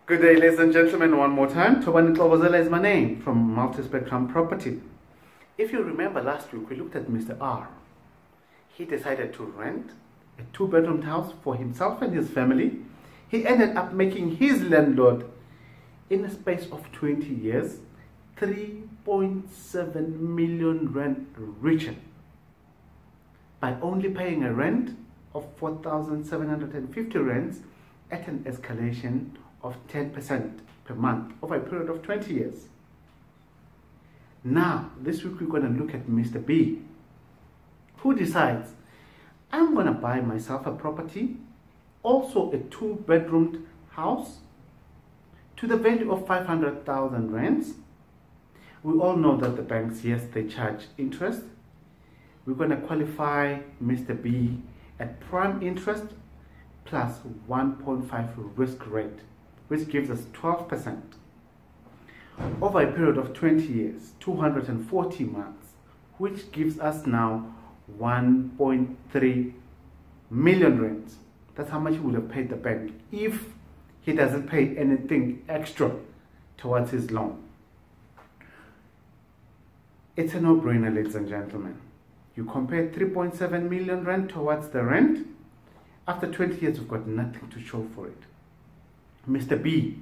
Good day, ladies and gentlemen, one more time. Tobani Tlobozela is my name from Multispectrum Property. If you remember last week, we looked at Mr. R. He decided to rent a two-bedroom house for himself and his family. He ended up making his landlord, in a space of 20 years, 3.7 million rand richer by only paying a rent of 4,750 rands at an escalation of 10% per month over a period of 20 years. Now, this week we're going to look at Mr. B, who decides, I'm going to buy myself a property, also a two-bedroomed house, to the value of 500,000 rands. We all know that the banks, yes, they charge interest. We're going to qualify Mr. B at prime interest plus 1.5 risk rate, which gives us 12%. Over a period of 20 years, 240 months, which gives us now 1.3 million rands. That's how much he would have paid the bank if he doesn't pay anything extra towards his loan. It's a no-brainer, ladies and gentlemen. You compare 3.7 million rand towards the rent. After 20 years, we've got nothing to show for it. Mr. B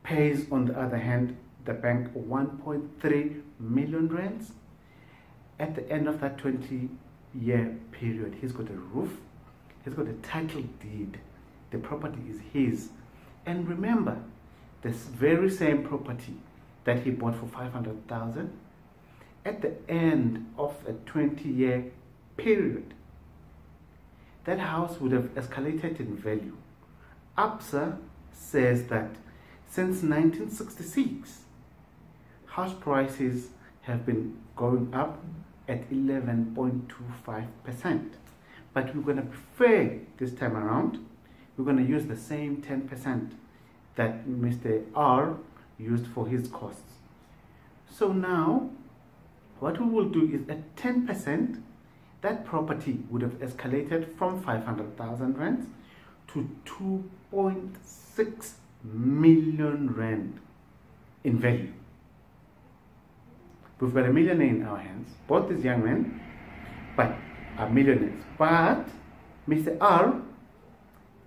pays, on the other hand, the bank 1.3 million rands. At the end of that 20-year period, he's got a roof, he's got a title deed, the property is his. And remember, this very same property that he bought for 500,000, at the end of a 20-year period, that house would have escalated in value. ABSA says that since 1966, house prices have been going up at 11.25%. But we're going to prefer this time around, we're going to use the same 10% that Mr. R used for his costs. So now, what we will do is at 10%, that property would have escalated from 500,000 rands to 2.6 million rand in value. We've got a millionaire in our hands. Both these young men are millionaires. But Mr. R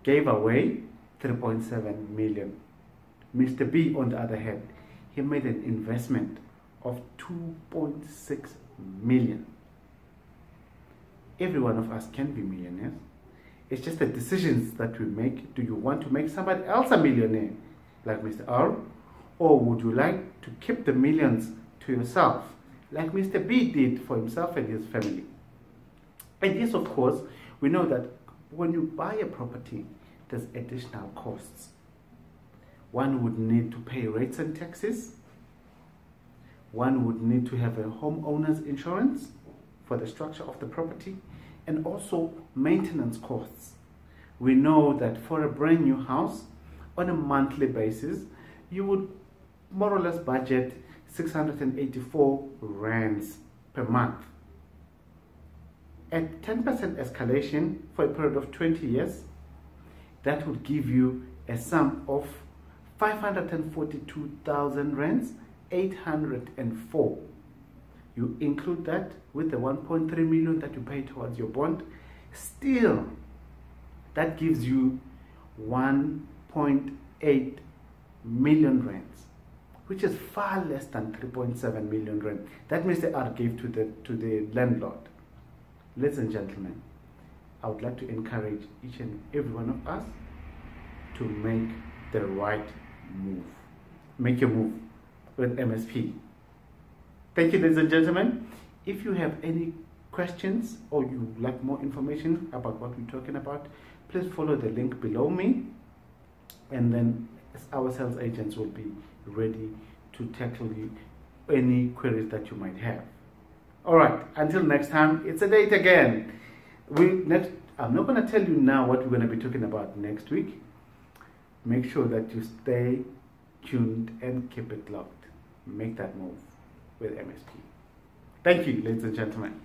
gave away 3.7 million. Mr. B, on the other hand, he made an investment of 2.6 million. Every one of us can be millionaires. It's just the decisions that we make. Do you want to make somebody else a millionaire, like Mr. R? Or would you like to keep the millions to yourself, like Mr. B did for himself and his family? And yes, of course, we know that when you buy a property, there's additional costs. One would need to pay rates and taxes. One would need to have a homeowner's insurance for the structure of the property, and also maintenance costs. We know that for a brand new house, on a monthly basis, you would more or less budget 684 rands per month. At 10% escalation for a period of 20 years, that would give you a sum of 542,000 rands, 804. You include that with the 1.3 million that you pay towards your bond, still that gives you 1.8 million rands, which is far less than 3.7 million rand that Mr. R gave to the landlord. Ladies and gentlemen, I would like to encourage each and every one of us to make the right move. Make your move with MSP. Thank you, ladies and gentlemen. If you have any questions or you would like more information about what we're talking about, please follow the link below me, and then our sales agents will be ready to tackle you any queries that you might have. All right, until next time, it's a date again. I'm not going to tell you now what we're going to be talking about next week. Make sure that you stay tuned and keep it locked. Make that move with MSP. Thank you, ladies and gentlemen.